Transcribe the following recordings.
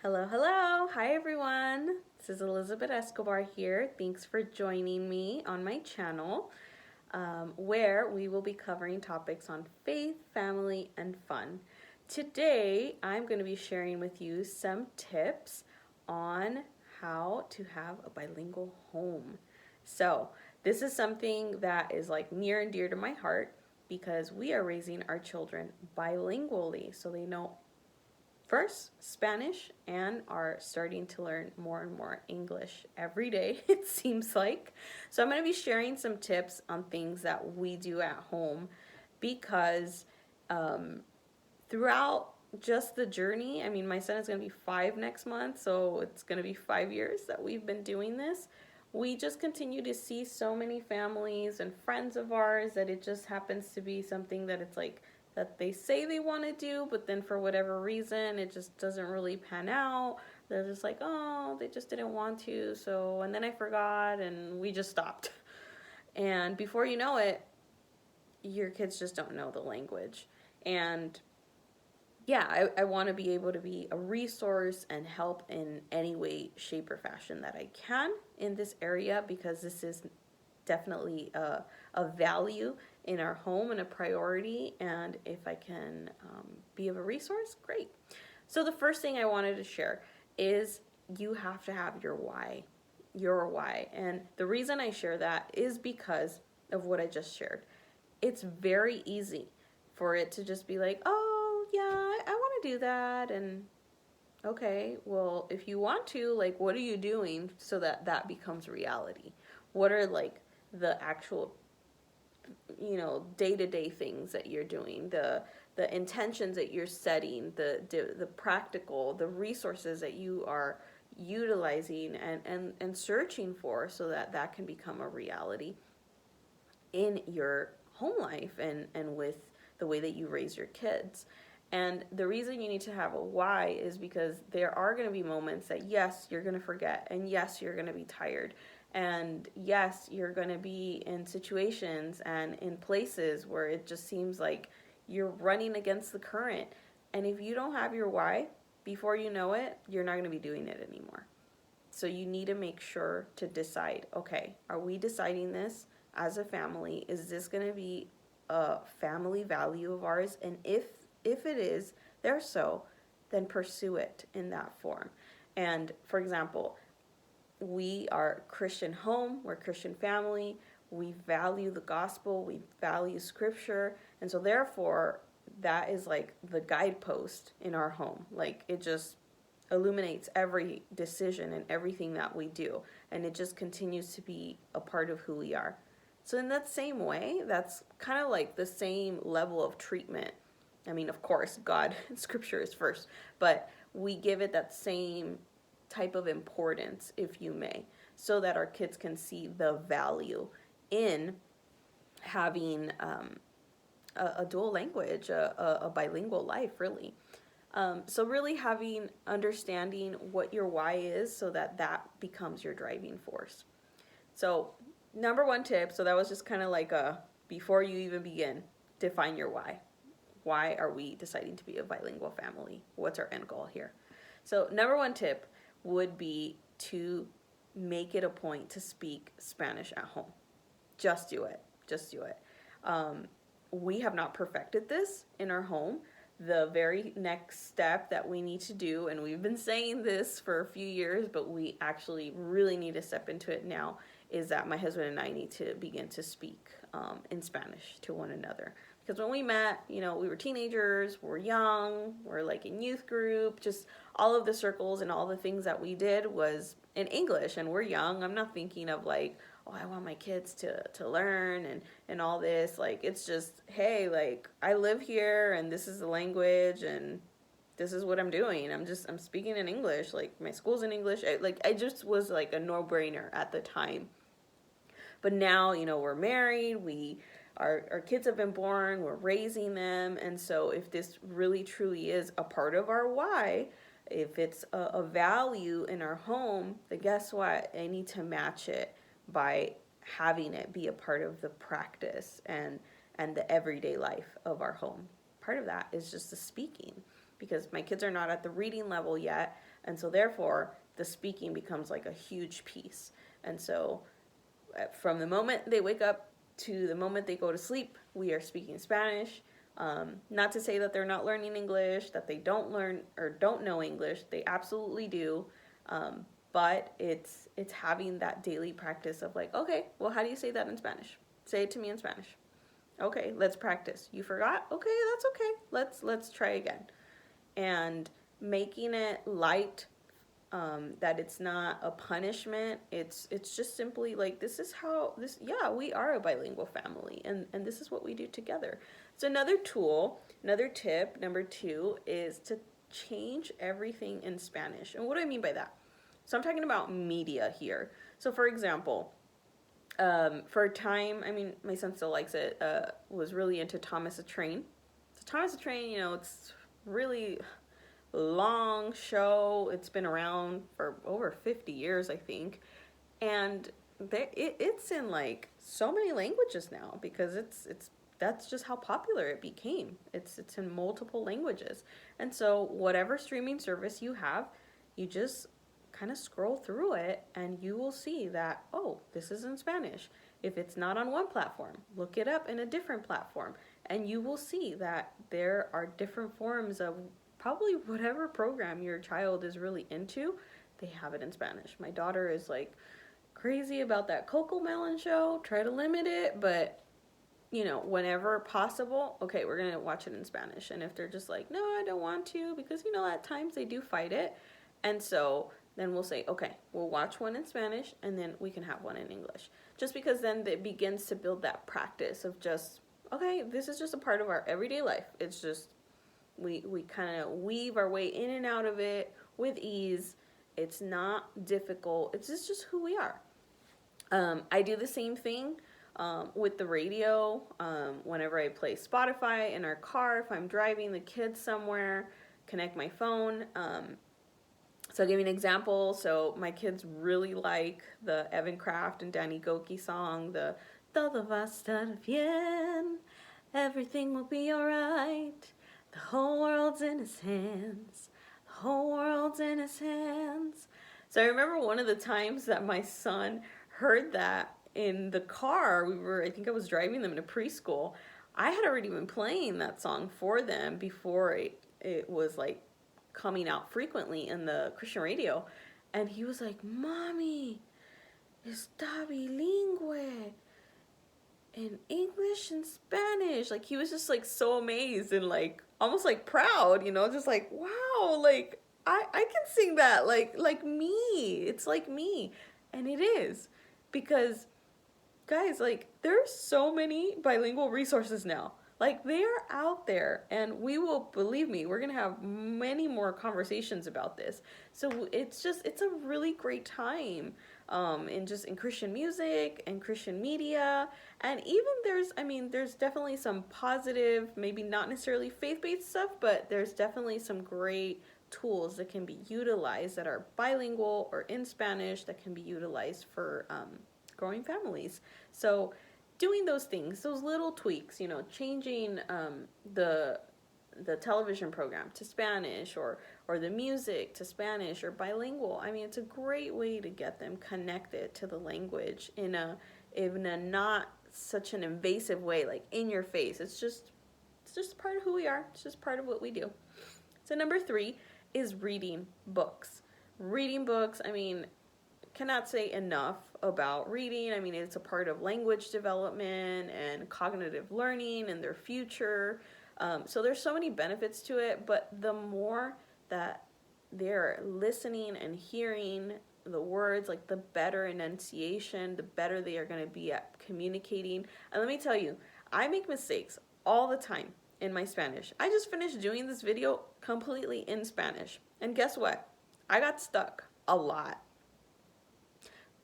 Hello, hello. Hi, everyone. This is Elizabeth Escobar here. Thanks for joining me on my channel, where we will be covering topics on faith, family, and fun. Today, I'm going to be sharing with you some tips on how to have a bilingual home. So, this is something that is like near and dear to my heart because we are raising our children bilingually so they know first Spanish and are starting to learn more and more English every day, it seems like. So, I'm going to be sharing some tips on things that we do at home because um, throughout just the journey, I mean, my son is going to be 5 next month, so it's going to be 5 years that we've been doing this. We just continue to see so many families and friends of ours that it just happens to be something that it's like that they say they want to do, but then for whatever reason, it just doesn't really pan out. They're just like, oh, they just didn't want to, so, and then I forgot, and we just stopped. And before you know it, your kids just don't know the language. And yeah, I want to be able to be a resource and help in any way, shape, or fashion that I can in this area because this is definitely a value in our home and a priority. And if I can be of a resource, great. So, the first thing I wanted to share is you have to have your why. Your why. And the reason I share that is because of what I just shared. It's very easy for it to just be like, oh, yeah, I want to do that. And okay, well, if you want to, like, what are you doing so that that becomes reality? What are, like, the actual, day-to-day things that you're doing, the intentions that you're setting, the practical, the resources that you are utilizing and searching for so that that can become a reality in your home life and with the way that you raise your kids. And the reason you need to have a why is because there are going to be moments that, yes, you're going to forget, and yes, you're going to be tired, and yes, you're going to be in situations and in places where it just seems like you're running against the current. And if you don't have your why, before you know it, you're not going to be doing it anymore. So you need to make sure to decide, okay, are we deciding this as a family? Is this going to be a family value of ours? And if it is, then pursue it in that form. And for example, we are Christian home, we're Christian family, we value the gospel, we value scripture, and so therefore that is like the guidepost in our home. Like it just illuminates every decision and everything that we do, and it just continues to be a part of who we are. So in that same way, that's kind of like the same level of treatment. I mean, of course, God and scripture is first, but we give it that same type of importance, if you may, so that our kids can see the value in having a dual language, a bilingual life, really. So really understanding what your why is so that that becomes your driving force. So number one tip, so that was just kind of like before you even begin, define your why. Why are we deciding to be a bilingual family? What's our end goal here? So number one tip would be to make it a point to speak Spanish at home. Just do it. Just do it. We have not perfected this in our home. The very next step that we need to do, and we've been saying this for a few years, but we actually really need to step into it now, is that my husband and I need to begin to speak in Spanish to one another. Because when we met, we were teenagers, we're young, we're like in youth group, just all of the circles and all the things that we did was in English, and we're young. I'm not thinking of like, oh, I want my kids to learn and all this. Like, it's just, hey, like, I live here, and this is the language, and this is what I'm doing. I'm speaking in English. Like, my school's in English. I just was like a no-brainer at the time. But now, we're married, our kids have been born, we're raising them, and so if this really truly is a part of our why, if it's a value in our home, then guess what? I need to match it by having it be a part of the practice and the everyday life of our home. Part of that is just the speaking. because my kids are not at the reading level yet. And so therefore, the speaking becomes like a huge piece. And so from the moment they wake up to the moment they go to sleep, we are speaking Spanish. Not to say that they're not learning English, that they don't learn or don't know English. They absolutely do. But it's having that daily practice of like, okay, well, how do you say that in Spanish? Say it to me in Spanish. Okay, let's practice. You forgot? Okay, that's okay. Let's try again. And making it light, that it's not a punishment. It's just simply like, this is how this, yeah, we are a bilingual family, and this is what we do together. So another tool, another tip, number 2, is to change everything in Spanish. And what do I mean by that? So I'm talking about media here. So for example, for a time, I mean, my son still likes it, was really into Thomas the Train. So Thomas the Train, you know, it's really long show. It's been around for over 50 years, I think. And it's in like so many languages now, because that's just how popular it became. It's in multiple languages. And so whatever streaming service you have, you just kind of scroll through it and you will see that, oh, this is in Spanish. If it's not on one platform, look it up in a different platform, and you will see that there are different forms of probably whatever program your child is really into. They have it in Spanish. My daughter is like crazy about that Coco Melon show. Try to limit it, but you know, whenever possible, okay, we're gonna watch it in Spanish. And if they're just like, no, I don't want to, because you know, at times they do fight it, and so then we'll say, okay, we'll watch one in Spanish, and then we can have one in English. Just because then it begins to build that practice of just, okay, this is just a part of our everyday life. It's just, we kind of weave our way in and out of it with ease. It's not difficult. It's just who we are. I do the same thing with the radio. Whenever I play Spotify in our car, if I'm driving the kids somewhere, connect my phone. So I'll give you an example. So my kids really like the Evan Kraft and Danny Goki song, the Todo va a estar bien, everything will be alright, the whole world's in his hands, the whole world's in his hands. So I remember one of the times that my son heard that in the car. I think I was driving them to preschool. I had already been playing that song for them before it was like coming out frequently in the Christian radio, and he was like, "Mommy, está bilingüe in English and Spanish." Like, he was just like so amazed and like almost like proud, you know, just like, wow, like I can sing that like me. It's like me. And it is, because guys, like, there's so many bilingual resources now. Like, they are out there, and we will, believe me, we're going to have many more conversations about this. So it's a really great time in Christian music and Christian media. And even there's definitely some positive, maybe not necessarily faith-based stuff, but there's definitely some great tools that can be utilized that are bilingual or in Spanish that can be utilized for growing families. So doing those things, those little tweaks, you know, changing the television program to Spanish, or the music to Spanish or bilingual. I mean, it's a great way to get them connected to the language in a not such an invasive way, like in your face. It's just part of who we are. It's just part of what we do. So number 3 is reading books. Reading books, I mean, cannot say enough about reading. I mean, it's a part of language development and cognitive learning and their future. So there's so many benefits to it, but the more that they're listening and hearing the words, like the better enunciation, the better they are going to be at communicating. And let me tell you, I make mistakes all the time in my Spanish. I just finished doing this video completely in Spanish. And guess what? I got stuck a lot.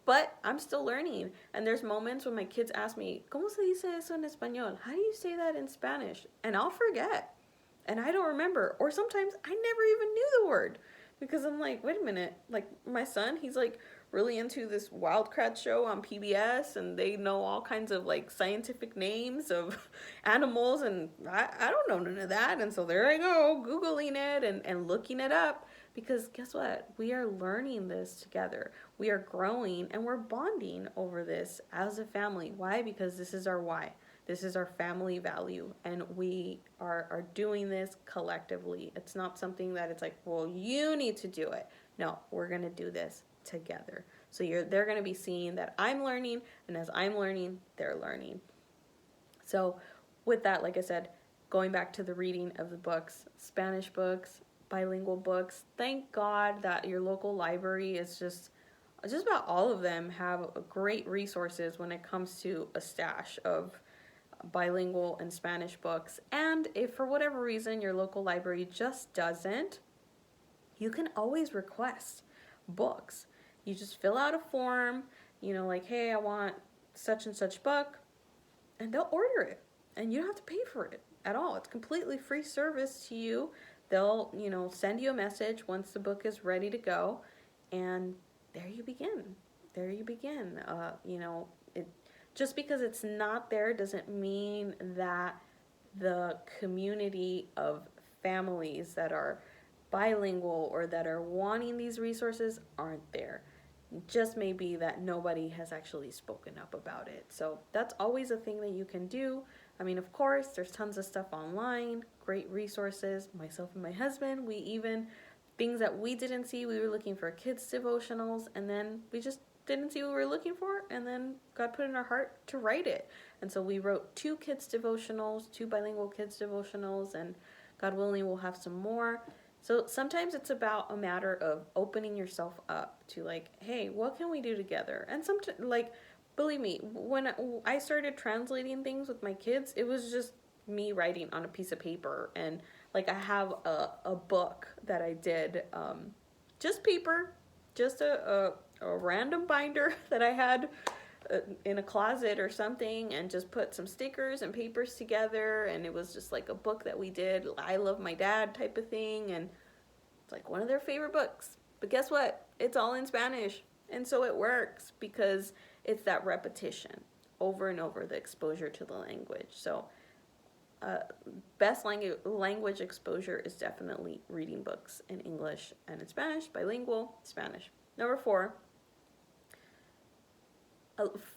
But I'm still learning, and there's moments when my kids ask me, ¿Cómo se dice eso en español? How do you say that in Spanish? And I'll forget, and I don't remember, or sometimes I never even knew the word, because I'm like, wait a minute, like my son, he's like really into this Wildcat show on PBS, and they know all kinds of like scientific names of animals, and I don't know none of that. And so there I go, Googling it and looking it up, because guess what? We are learning this together. We are growing and we're bonding over this as a family. Why? Because this is our why. This is our family value, and we are doing this collectively. It's not something that it's like, well, you need to do it. No, we're going to do this together. So they're going to be seeing that I'm learning, and as I'm learning, they're learning. So with that, like I said, going back to the reading of the books, Spanish books, bilingual books, thank God that your local library is just about all of them have great resources when it comes to a stash of bilingual and Spanish books. And if for whatever reason your local library just doesn't, you can always request books. You just fill out a form, like, hey, I want such and such book, and they'll order it. And you don't have to pay for it at all. It's completely free service to you. They'll, send you a message once the book is ready to go, and there you begin. There you begin. Just because it's not there doesn't mean that the community of families that are bilingual or that are wanting these resources aren't there. It just may be that nobody has actually spoken up about it. So that's always a thing that you can do. I mean, of course, there's tons of stuff online, great resources. Myself and my husband, things that we didn't see, we were looking for kids' devotionals, and then we just didn't see what we were looking for, and then God put in our heart to write it. And so we wrote 2 bilingual kids devotionals, and God willing, we'll have some more. So sometimes it's about a matter of opening yourself up to like, hey, what can we do together? And sometimes, like, believe me, when I started translating things with my kids, it was just me writing on a piece of paper. And like, I have a book that I did, just paper, just a random binder that I had in a closet or something, and just put some stickers and papers together, and it was just like a book that we did, I Love My Dad type of thing, and it's like one of their favorite books. But guess what? It's all in Spanish, and so it works because it's that repetition over and over, the exposure to the language. So best language exposure is definitely reading books in English and in Spanish, bilingual Spanish. Number 4,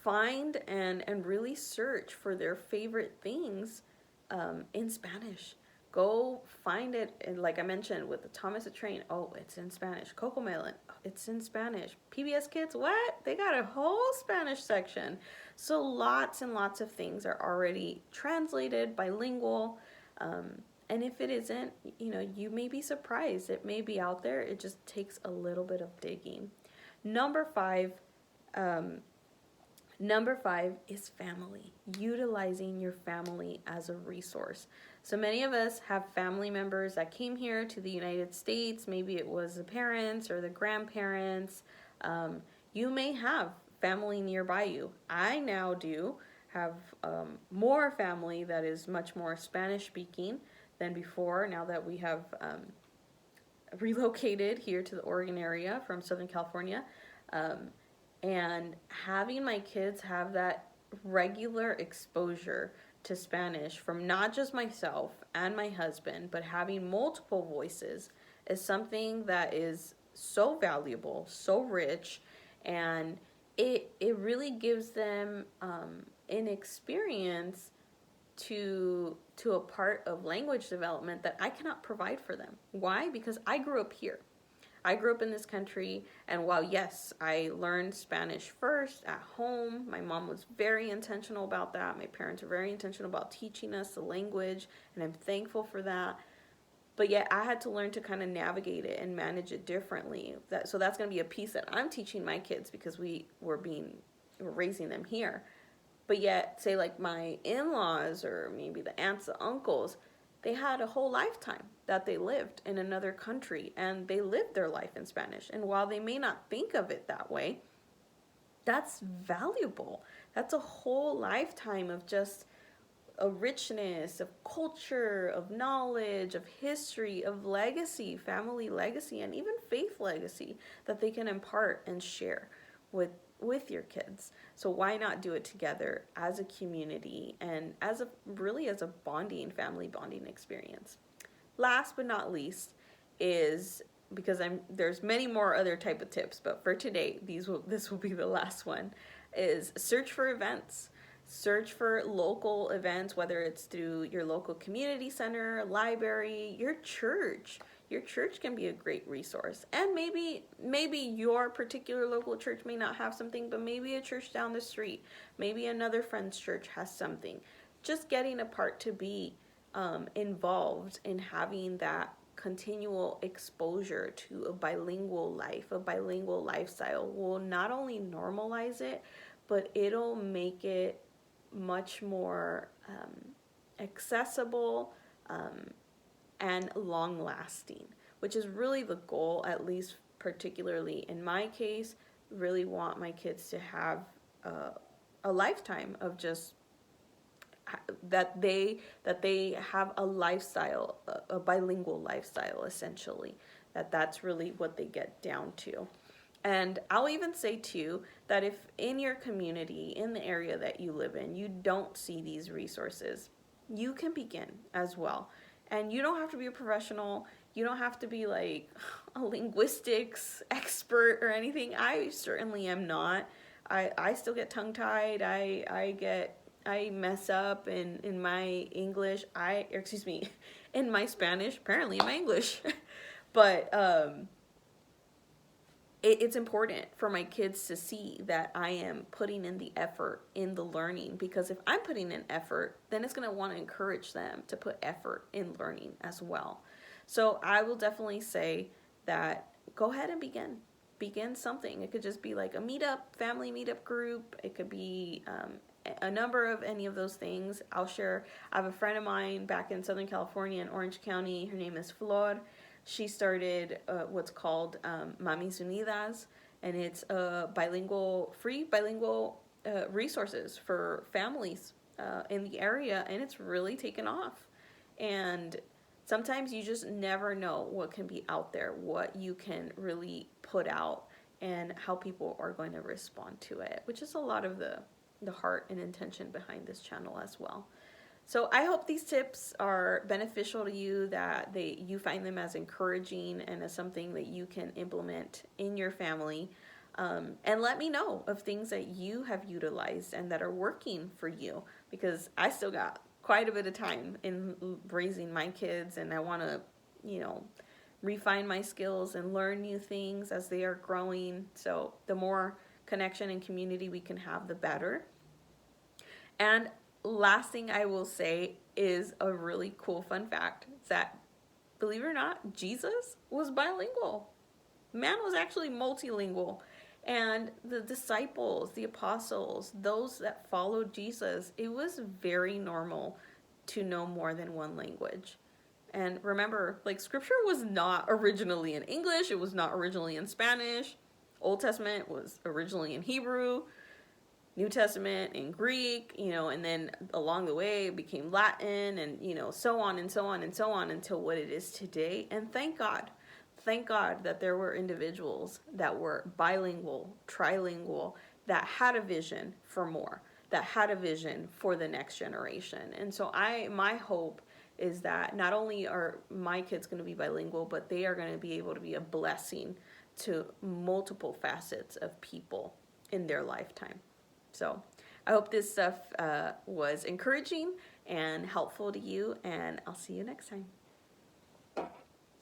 find and really search for their favorite things in Spanish. Go find it, and like I mentioned with the Thomas the Train, it's in Spanish. Cocomelon, it's in Spanish. PBS Kids, what? They got a whole Spanish section. So lots and lots of things are already translated, bilingual. And if it isn't, you may be surprised. It may be out there. It just takes a little bit of digging. Number 5 is family. Utilizing your family as a resource. So many of us have family members that came here to the United States. Maybe it was the parents or the grandparents. You may have family nearby you. I now do have more family that is much more Spanish speaking than before, now that we have relocated here to the Oregon area from Southern California. And having my kids have that regular exposure to Spanish from not just myself and my husband, but having multiple voices is something that is so valuable, so rich, and it really gives them an experience to a part of language development that I cannot provide for them. Why? Because I grew up here. I grew up in this country, and while yes, I learned Spanish first at home, my mom was very intentional about that. My parents were very intentional about teaching us the language, and I'm thankful for that. But yet I had to learn to kind of navigate it and manage it differently. So that's going to be a piece that I'm teaching my kids, because we're raising them here. But yet, say like my in-laws or maybe the aunts, the uncles, they had a whole lifetime that they lived in another country, and they lived their life in Spanish. And while they may not think of it that way, that's valuable. That's a whole lifetime of just a richness, of culture, of knowledge, of history, of legacy, family legacy, and even faith legacy that they can impart and share. with your kids. So why not do it together as a community and as a really as a family bonding experience. Last but not least is, because there's many more other type of tips, but for today this will be the last one, is search for events. Search for local events, whether it's through your local community center, library, your church. Your church can be a great resource. And maybe your particular local church may not have something, but maybe a church down the street, maybe another friend's church has something. Just getting a part to be involved in having that continual exposure to a bilingual life, a bilingual lifestyle will not only normalize it, but it'll make it much more accessible and long lasting, which is really the goal, at least particularly in my case. Really want my kids to have a lifetime of just that they have a lifestyle, a bilingual lifestyle, essentially. That's really what they get down to. And I'll even say too that if in your community, in the area that you live in, you don't see these resources, you can begin as well. And you don't have to be a professional. You don't have to be like a linguistics expert or anything. I certainly am not. I still get tongue-tied. I mess up in my English. In my Spanish, apparently in my English. But it's important for my kids to see that I am putting in the effort in the learning, because if I'm putting in effort, then it's going to want to encourage them to put effort in learning as well. So I will definitely say that go ahead and begin something. It could just be like a family meetup group. It could be a number of any of those things. I'll share. I have a friend of mine back in Southern California in Orange County. Her name is Flor. She started what's called Mamis Unidas, and it's free bilingual resources for families in the area, and it's really taken off. And sometimes you just never know what can be out there, what you can really put out, and how people are going to respond to it, which is a lot of the heart and intention behind this channel as well. So I hope these tips are beneficial to you, that you find them as encouraging and as something that you can implement in your family. And let me know of things that you have utilized and that are working for you, because I still got quite a bit of time in raising my kids, and I want to, refine my skills and learn new things as they are growing. So the more connection and community we can have, the better. And last thing I will say is a really cool fun fact, that, believe it or not, Jesus was bilingual. Man was actually multilingual. And the disciples, the apostles, those that followed Jesus, it was very normal to know more than one language. And remember, scripture was not originally in English. It was not originally in Spanish. Old Testament was originally in Hebrew. New Testament in Greek, and then along the way it became Latin, and, so on and so on and so on until what it is today. And thank God that there were individuals that were bilingual, trilingual, that had a vision for more, that had a vision for the next generation. And so my hope is that not only are my kids going to be bilingual, but they are going to be able to be a blessing to multiple facets of people in their lifetime. So I hope this stuff was encouraging and helpful to you, and I'll see you next time.